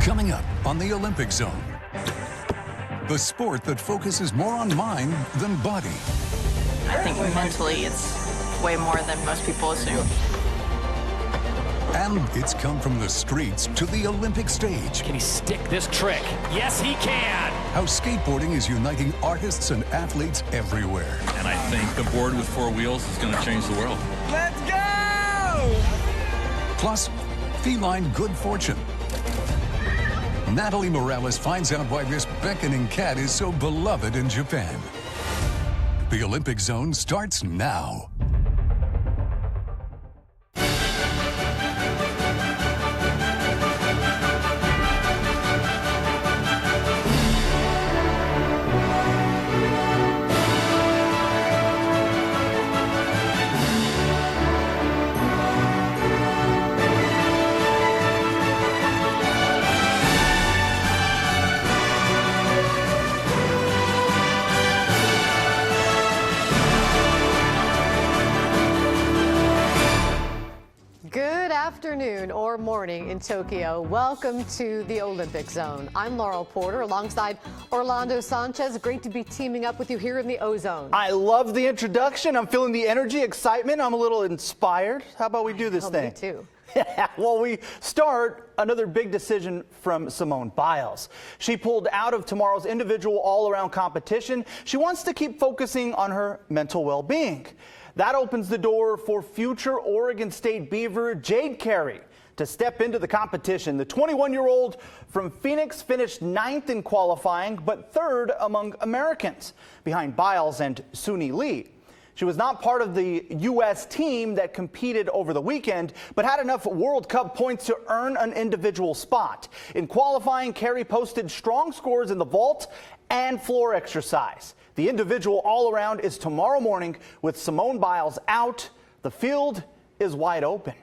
Coming up on the Olympic Zone. The sport that focuses more on mind than body. I think mentally it's way more than most people assume. And it's come from the streets to the Olympic stage. Can he stick this trick? Yes, he can! How skateboarding is uniting artists and athletes everywhere. And I think the board with 4 wheels is going to change the world. Let's go! Plus, feline good fortune. Natalie Morales finds out why this beckoning cat is so beloved in Japan. The Olympic Zone starts now. Afternoon or morning in Tokyo. Welcome to the Olympic Zone. I'm Laurel Porter alongside Orlando Sanchez. Great to be teaming up with you here in the OZone. I love the introduction. I'm feeling the energy, excitement. I'm a little inspired. How about we do this thing? Me too. Well, we start another big decision from Simone Biles. She pulled out of tomorrow's individual all-around competition. She wants to keep focusing on her mental well-being. That opens the door for future Oregon State Beaver Jade Carey to step into the competition. The 21-year-old from Phoenix finished 9th in qualifying, but 3rd among Americans, behind Biles and Suni Lee. She was not part of the U.S. team that competed over the weekend, but had enough World Cup points to earn an individual spot. In qualifying, Carey posted strong scores in the vault and floor exercise. The individual all-around is tomorrow morning with Simone Biles out. The field is wide open.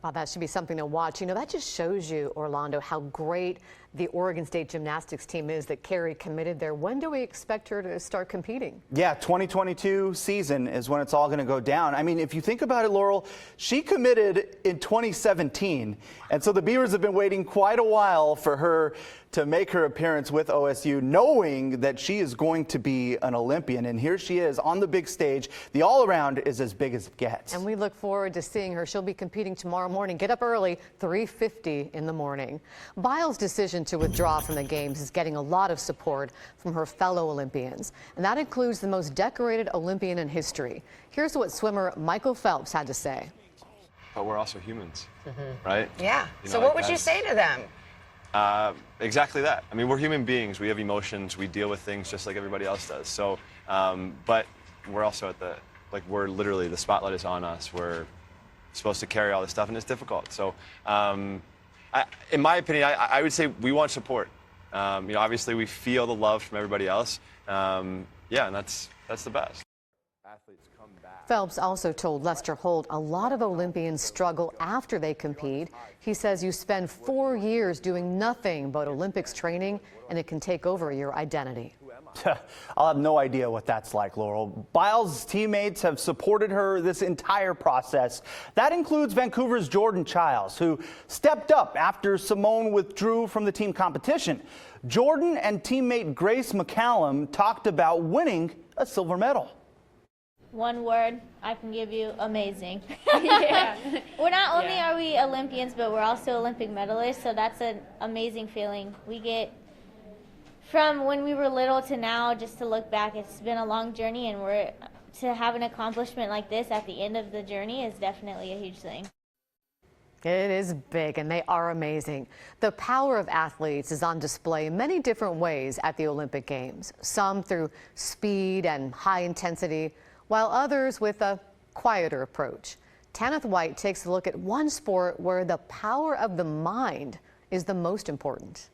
Wow, that should be something to watch. You know, that just shows you, Orlando, how great the Oregon State gymnastics team is that Carey committed there. When do we expect her to start competing? Yeah, 2022 season is when it's all going to go down. I mean, if you think about it, Laurel, she committed in 2017. And so the Beavers have been waiting quite a while for her to make her appearance with OSU, knowing that she is going to be an Olympian. And here she is on the big stage. The all-around is as big as it gets. And we look forward to seeing her. She'll be competing tomorrow morning. Get up early, 3:50 in the morning. Biles' decision to withdraw from the games is getting a lot of support from her fellow Olympians. And that includes the most decorated Olympian in history. Here's what swimmer Michael Phelps had to say. But we're also humans, right? Yeah. So what would you say to them? Exactly that. I mean, we're human beings. We have emotions. We deal with things just like everybody else does. So, but we're also at the, like, we're literally, the spotlight is on us. We're supposed to carry all this stuff, and it's difficult. So, in my opinion, I would say we want support. You know, obviously we feel the love from everybody else. Yeah, and that's the best. Athletes come back. Phelps also told Lester Holt a lot of Olympians struggle after they compete. He says you spend 4 years doing nothing but Olympics training, and it can take over your identity. I'll have no idea what that's like, Laurel. Biles' teammates have supported her this entire process. That includes Vancouver's Jordan Childs, who stepped up after Simone withdrew from the team competition. Jordan and teammate Grace McCallum talked about winning a silver medal. One word I can give you: amazing. Yeah. We're not only are we Olympians, but we're also Olympic medalists, so that's an amazing feeling. We get from when we were little to now, just to look back, it's been a long journey, and to have an accomplishment like this at the end of the journey is definitely a huge thing. It is big, and they are amazing. The power of athletes is on display in many different ways at the Olympic Games, some through speed and high intensity, while others with a quieter approach. Tanith White takes a look at one sport where the power of the mind is the most important.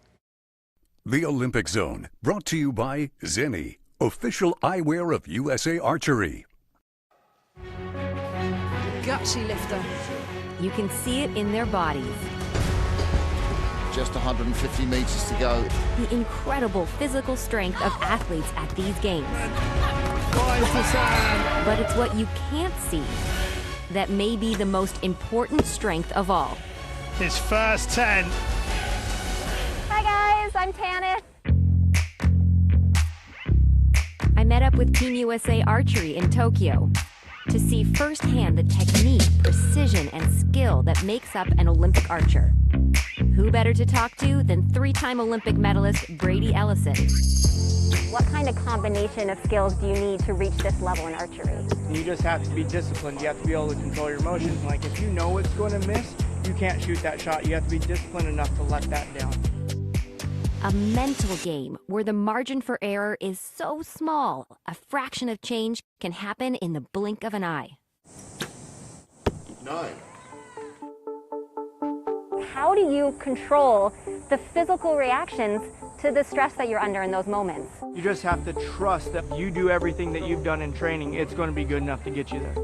The Olympic Zone, brought to you by Zenni, official eyewear of USA Archery. Gutsy lifter. You can see it in their bodies. Just 150 meters to go. The incredible physical strength of athletes at these games. But it's what you can't see that may be the most important strength of all. His first 10. Hi guys, I'm Tannis. I met up with Team USA Archery in Tokyo to see firsthand the technique, precision, and skill that makes up an Olympic archer. Who better to talk to than 3-time Olympic medalist Brady Ellison? What kind of combination of skills do you need to reach this level in archery? You just have to be disciplined. You have to be able to control your emotions. Like if you know it's going to miss, you can't shoot that shot. You have to be disciplined enough to let that down. A mental game where the margin for error is so small, a fraction of change can happen in the blink of an eye. 9. How do you control the physical reactions to the stress that you're under in those moments? You just have to trust that you do everything that you've done in training. It's going to be good enough to get you there.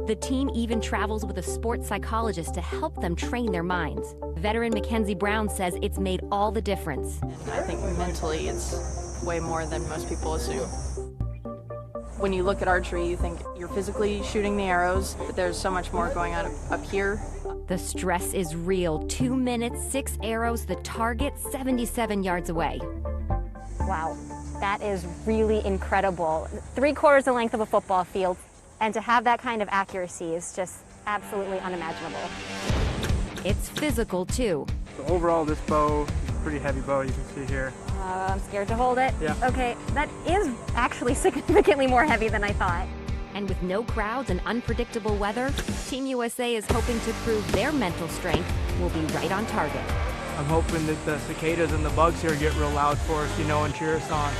The team even travels with a sports psychologist to help them train their minds. Veteran Mackenzie Brown says it's made all the difference. I think mentally it's way more than most people assume. When you look at archery, you think you're physically shooting the arrows, but there's so much more going on up here. The stress is real. 2 minutes, 6 arrows, the target 77 yards away. Wow, that is really incredible. 3/4 the length of a football field, and to have that kind of accuracy is just absolutely unimaginable. It's physical too. So overall, this bow is a pretty heavy bow, you can see here. I'm scared to hold it. Yeah. Okay, that is actually significantly more heavy than I thought. And with no crowds and unpredictable weather, Team USA is hoping to prove their mental strength will be right on target. I'm hoping that the cicadas and the bugs here get real loud for us, and cheer us on.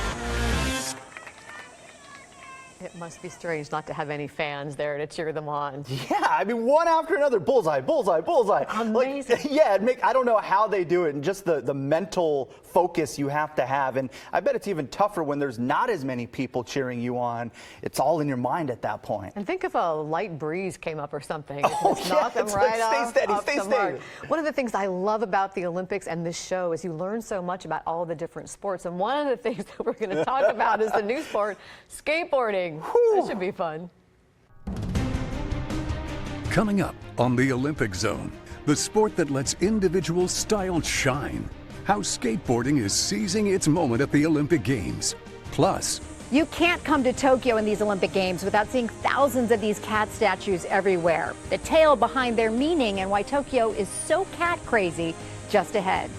It must be strange not to have any fans there to cheer them on. Yeah, I mean, one after another, bullseye, bullseye, bullseye. Amazing. I don't know how they do it, and just the mental focus you have to have. And I bet it's even tougher when there's not as many people cheering you on. It's all in your mind at that point. And think if a light breeze came up or something. Oh, Knock them right off. Stay steady. One of the things I love about the Olympics and this show is you learn so much about all the different sports. And one of the things that we're going to talk about is the new sport, skateboarding. That should be fun. Coming up on the Olympic Zone, the sport that lets individual style shine. How skateboarding is seizing its moment at the Olympic Games. Plus, you can't come to Tokyo in these Olympic Games without seeing thousands of these cat statues everywhere. The tale behind their meaning and why Tokyo is so cat crazy just ahead.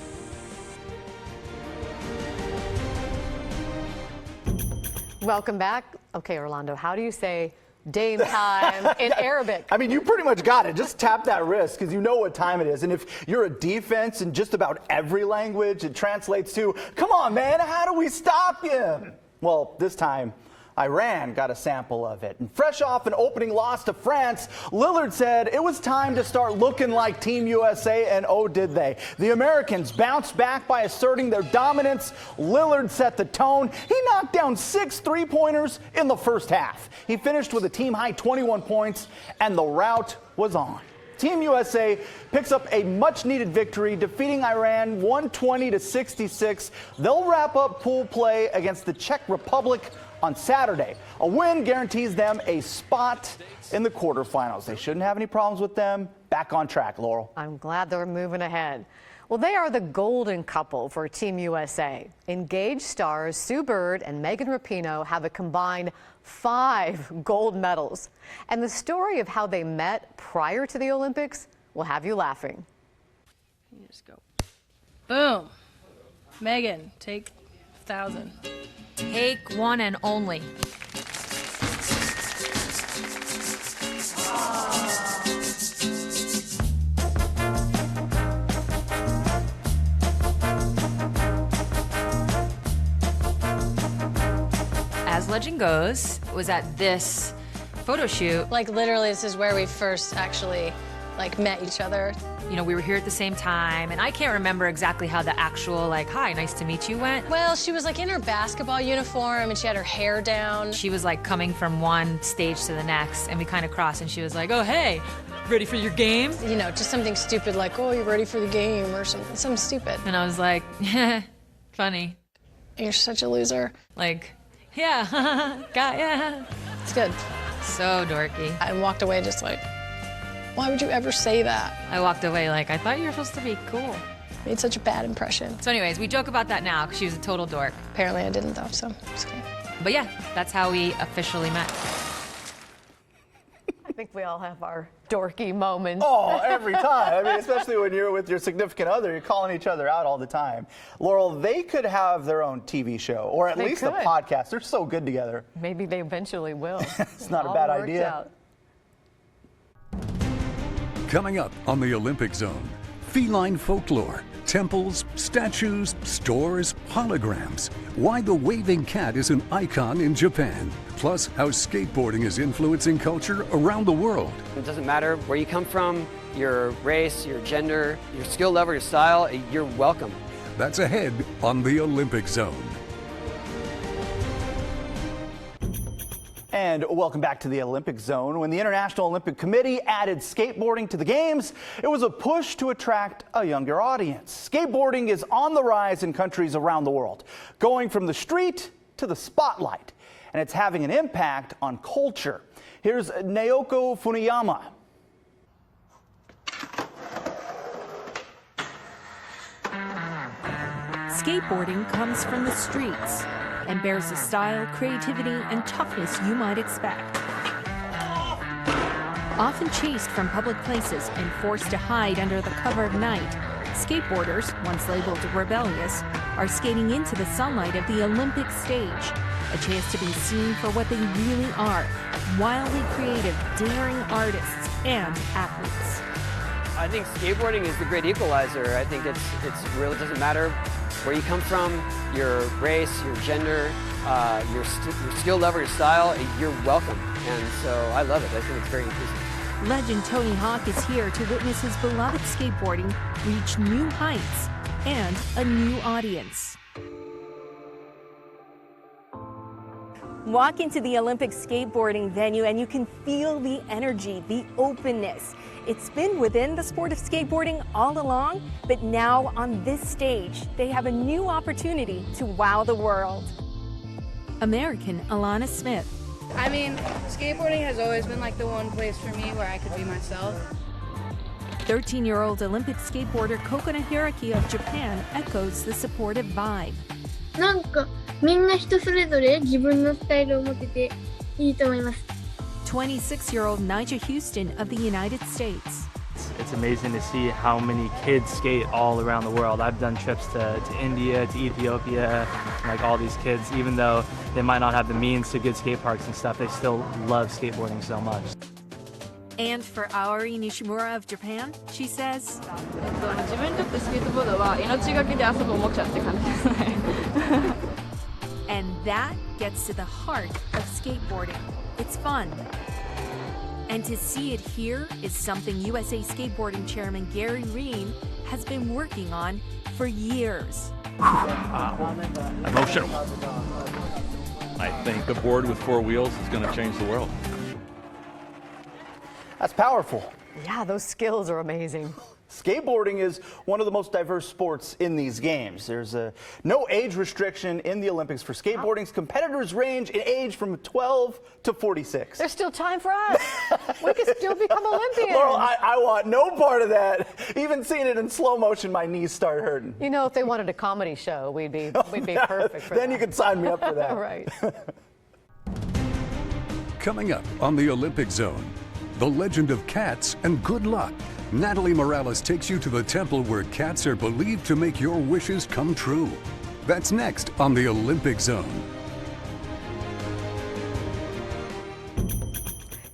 Welcome back. Okay, Orlando, how do you say Dame time in Arabic? I mean, you pretty much got it. Just tap that wrist because you know what time it is. And if you're a defense in just about every language, it translates to, come on, man, how do we stop him? Well, this time, Iran got a sample of it. And fresh off an opening loss to France, Lillard said it was time to start looking like Team USA, and oh, did they. The Americans bounced back by asserting their dominance. Lillard set the tone. He knocked down 6 3-pointers in the first half. He finished with a team-high 21 points, and the rout was on. Team USA picks up a much-needed victory, defeating Iran 120-66. They'll wrap up pool play against the Czech Republic on Saturday. A win guarantees them a spot in the quarterfinals. They shouldn't have any problems with them. Back on track, Laurel. I'm glad they're moving ahead. Well, they are the golden couple for Team USA. Engaged stars Sue Bird and Megan Rapinoe have a combined 5 gold medals. And the story of how they met prior to the Olympics will have you laughing. You just go, boom. Megan, take 1,000. Take one and only. As legend goes, it was at this photo shoot. Like literally, this is where we first actually met each other. You know, we were here at the same time, and I can't remember exactly how the actual, hi, nice to meet you went. Well, she was in her basketball uniform, and she had her hair down. She was coming from one stage to the next, and we kind of crossed, and she was like, oh, hey, ready for your game? You know, just something stupid like, oh, you ready for the game, or something stupid. And I was like, funny. You're such a loser. Yeah, yeah. It's good. So dorky. I walked away just why would you ever say that? I walked away I thought you were supposed to be cool. Made such a bad impression. So anyways, we joke about that now because she was a total dork. Apparently I didn't though, so it's okay. But yeah, that's how we officially met. I think we all have our dorky moments. Oh, every time. I mean, especially when you're with your significant other, you're calling each other out all the time. Laurel, they could have their own TV show, or at least a podcast. They're so good together. Maybe they eventually will. It's not a bad idea. Out. Coming up on the Olympic Zone, feline folklore, temples, statues, stores, holograms. Why the waving cat is an icon in Japan. Plus, how skateboarding is influencing culture around the world. It doesn't matter where you come from, your race, your gender, your skill level, your style, you're welcome. That's ahead on the Olympic Zone. And welcome back to the Olympic Zone. When the International Olympic Committee added skateboarding to the Games, it was a push to attract a younger audience. Skateboarding is on the rise in countries around the world, going from the street to the spotlight, and it's having an impact on culture. Here's Naoko Funiyama. Skateboarding comes from the streets and bears the style, creativity, and toughness you might expect. Often chased from public places and forced to hide under the cover of night, skateboarders, once labeled rebellious, are skating into the sunlight of the Olympic stage, a chance to be seen for what they really are, wildly creative, daring artists and athletes. I think skateboarding is the great equalizer. I think it's really doesn't matter where you come from, your race, your gender, your skill level, your style, you're welcome. And so I love it. I think it's very inclusive. Legend Tony Hawk is here to witness his beloved skateboarding reach new heights and a new audience. Walk into the Olympic skateboarding venue and you can feel the energy, the openness. It's been within the sport of skateboarding all along, but now on this stage, they have a new opportunity to wow the world. American Alana Smith. I mean, skateboarding has always been like the one place for me where I could be myself. 13-year-old Olympic skateboarder Kokona Hiraki of Japan echoes the supportive vibe. なんかみんな人それぞれ自分のスタイルを持ってていいと思います。 26-year-old Nigel Houston of the United States. It's amazing to see how many kids skate all around the world. I've done trips to India, to Ethiopia, like all these kids, even though they might not have the means to good skate parks and stuff, they still love skateboarding so much. And for Aori Nishimura of Japan, she says, 自分にとってスケートボードは命がけで遊ぶおもちゃって感じですね。And that gets to the heart of skateboarding. It's fun. And to see it here is something USA Skateboarding Chairman Gary Reen has been working on for years. Emotional. I think a board with 4 wheels is going to change the world. That's powerful. Yeah, those skills are amazing. Skateboarding is one of the most diverse sports in these games. There's no age restriction in the Olympics for skateboarding. Competitors range in age from 12 to 46. There's still time for us. We can still become Olympians. Laurel, I want no part of that. Even seeing it in slow motion, my knees start hurting. You know, if they wanted a comedy show, we'd be perfect for that. Then you could sign me up for that. Right. Coming up on the Olympic Zone, the legend of cats and good luck. Natalie Morales takes you to the temple where cats are believed to make your wishes come true. That's next on the Olympic Zone.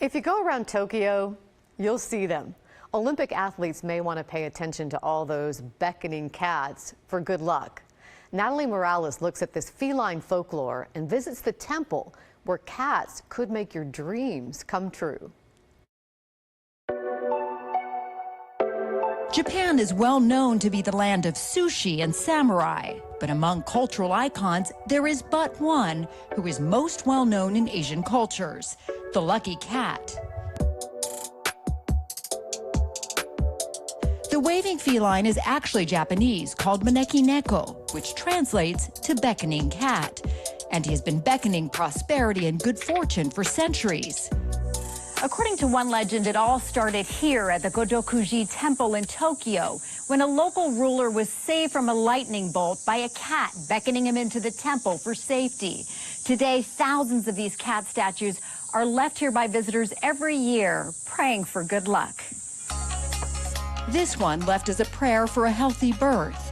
If you go around Tokyo, you'll see them. Olympic athletes may want to pay attention to all those beckoning cats for good luck. Natalie Morales looks at this feline folklore and visits the temple where cats could make your dreams come true. Japan is well known to be the land of sushi and samurai, but among cultural icons, there is but one who is most well known in Asian cultures, the lucky cat. The waving feline is actually Japanese, called maneki neko, which translates to beckoning cat, and he has been beckoning prosperity and good fortune for centuries. According to one legend, it all started here at the Godokuji Temple in Tokyo, when a local ruler was saved from a lightning bolt by a cat beckoning him into the temple for safety. Today, thousands of these cat statues are left here by visitors every year, praying for good luck. This one left as a prayer for a healthy birth.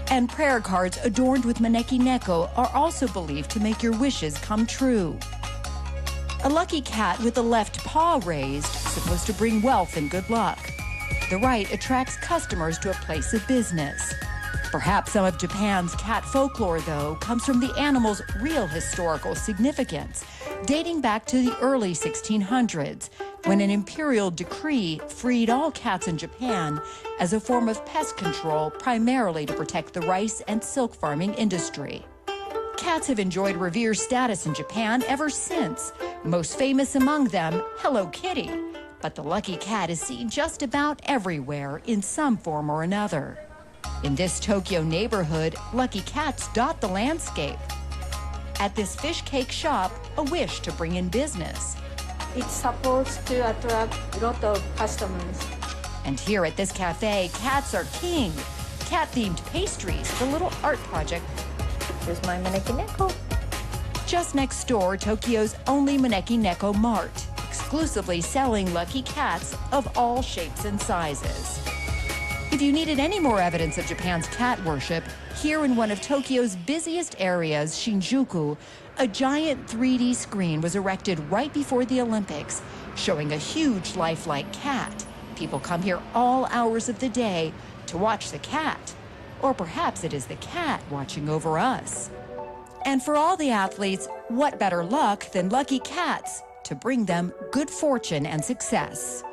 And prayer cards adorned with maneki neko are also believed to make your wishes come true. A lucky cat with the left paw raised, supposed to bring wealth and good luck. The right attracts customers to a place of business. Perhaps some of Japan's cat folklore, though, comes from the animal's real historical significance, dating back to the early 1600s, when an imperial decree freed all cats in Japan as a form of pest control, primarily to protect the rice and silk farming industry. Cats have enjoyed revered status in Japan ever since, most famous among them, Hello Kitty. But the lucky cat is seen just about everywhere in some form or another. In this Tokyo neighborhood, lucky cats dot the landscape. At this fish cake shop, a wish to bring in business. It's supposed to attract a lot of customers. And here at this cafe, cats are king. Cat-themed pastries, the little art project. Here's my maneki neko. Just next door, Tokyo's only maneki neko mart, exclusively selling lucky cats of all shapes and sizes. If you needed any more evidence of Japan's cat worship, here in one of Tokyo's busiest areas, Shinjuku, a giant 3D screen was erected right before the Olympics, showing a huge lifelike cat. People come here all hours of the day to watch the cat. Or perhaps it is the cat watching over us. And for all the athletes, what better luck than lucky cats to bring them good fortune and success?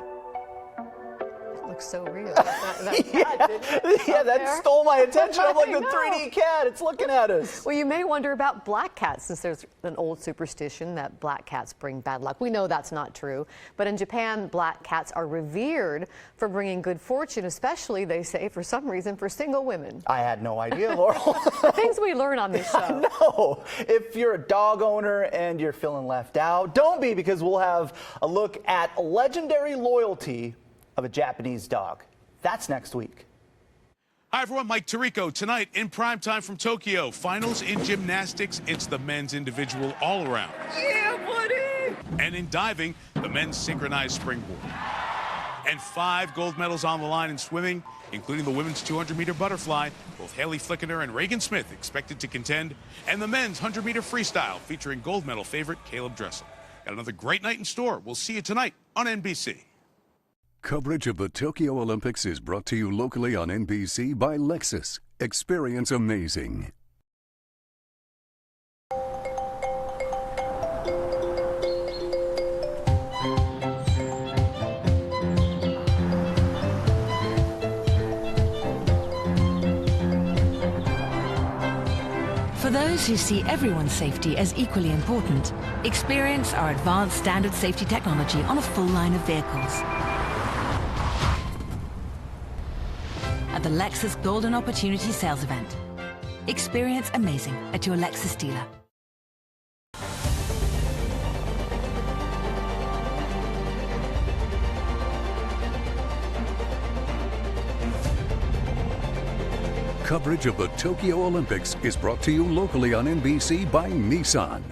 So real. That cat, yeah, that stole my attention. I'm like the 3D cat. It's looking at us. Well, you may wonder about black cats, since there's an old superstition that black cats bring bad luck. We know that's not true. But in Japan, black cats are revered for bringing good fortune, especially, they say, for some reason, for single women. I had no idea, Laurel. Things we learn on this show. No. If you're a dog owner and you're feeling left out, don't be, because we'll have a look at legendary loyalty of a Japanese dog. That's next week. Hi everyone, Mike Tirico. Tonight in primetime from Tokyo, finals in gymnastics, it's the men's individual all-around. Yeah, buddy! And in diving, the men's synchronized springboard. And 5 gold medals on the line in swimming, including the women's 200-meter butterfly. Both Haley Flickener and Reagan Smith expected to contend. And the men's 100-meter freestyle, featuring gold medal favorite Caleb Dressel. Got another great night in store. We'll see you tonight on NBC. Coverage of the Tokyo Olympics is brought to you locally on NBC by Lexus. Experience amazing. For those who see everyone's safety as equally important, experience our advanced standard safety technology on a full line of vehicles. At the Lexus Golden Opportunity Sales Event. Experience amazing at your Lexus dealer. Coverage of the Tokyo Olympics is brought to you locally on NBC by Nissan.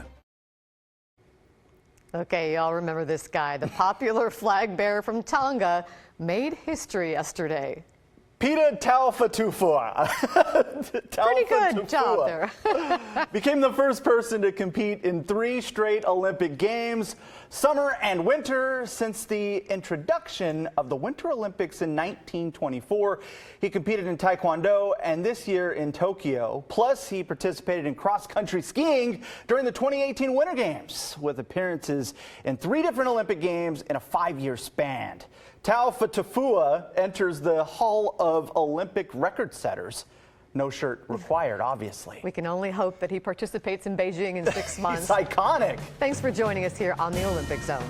Okay, y'all remember this guy. The popular flag bearer from Tonga made history yesterday. Peter Taufifua. Pretty good job there. Became the first person to compete in 3 straight Olympic Games, summer and winter, since the introduction of the Winter Olympics in 1924. He competed in Taekwondo and this year in Tokyo. Plus, he participated in cross-country skiing during the 2018 Winter Games, with appearances in 3 different Olympic Games in a 5-year span. Taufifua enters the Hall of Olympic Record Setters. No shirt required, obviously. We can only hope that he participates in Beijing in 6 months. He's iconic. Thanks for joining us here on the Olympic Zone.